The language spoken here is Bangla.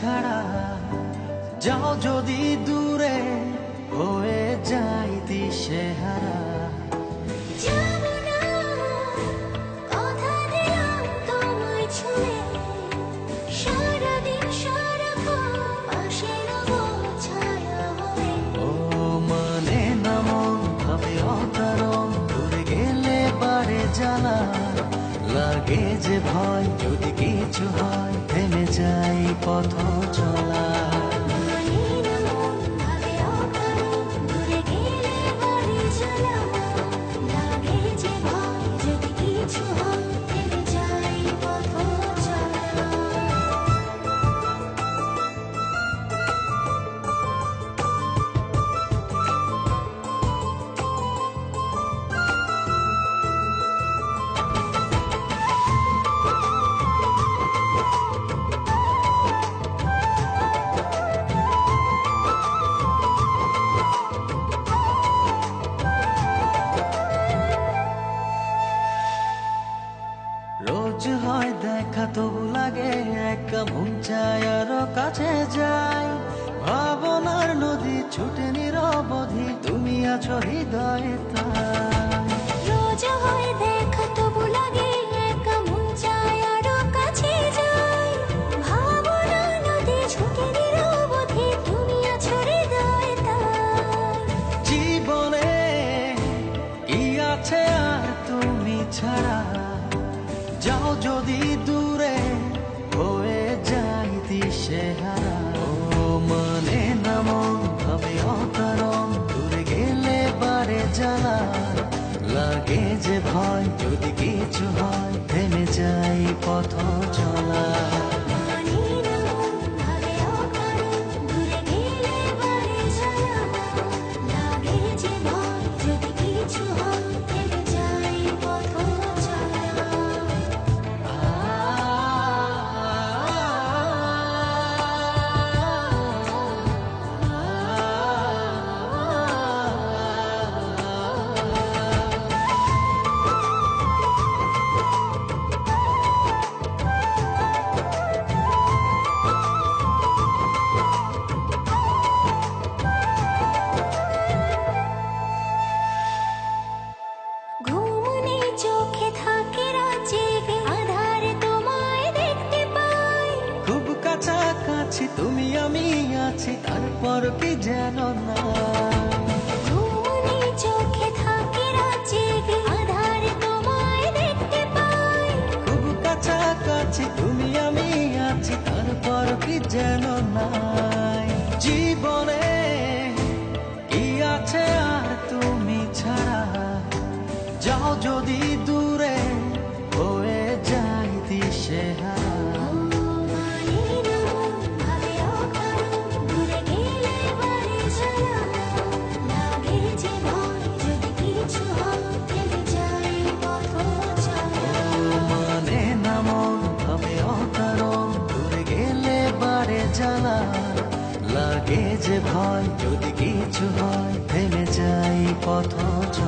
ছাড়া যাও যদি দূরে হয়ে যাই দিশেহারা। ও মানে না মন ভাবে অকারণ, দূরে গেলে বাড়ে জ্বালা লাগে যে ভয়, যদি কিছু হয় থেমে যাই পথ চলা। রোজ হয় দেখা তবু লাগে একা, মন চায় আরো কাছে যাই। ভাবনার নদী ছুটে নিরবধি, তুমি আছো হৃদয়ে তাই। রোজ হয় দেখা তবু লাগে একা, মন চায় আরো কাছে যাই। ভাবনার নদী ছুটে নিরবধি, তুমি আছো হৃদয়ে তাই। জীবনে কি আছে আর তুমি ছাড়া, যাও যদি দূরে হয়ে যাই দিশেহারা। ও মানে না মন ভাবে অকারণ, দূরে গেলে বাড়ে জ্বালা লাগে যে ভয়, যদি কিছু হয় থেমে যাই পথ চলা। কাছাকাছি তুমি আমি আছি, তারপর কি যেন না। চোখে থাকে জেগে, আধারে তোমায় দেখতে পাই। খুব কাছাকাছি তুমি আমি আছি, তারপর কি যেন নাই। জীবনে কি আছে আর তুমি ছাড়া, যাও যদি দূরে হয়ে যাই দিশেহারা। জ্বালা লাগে যে ভয়, যদি কিছু হয় থেমে যাই পথ চলা।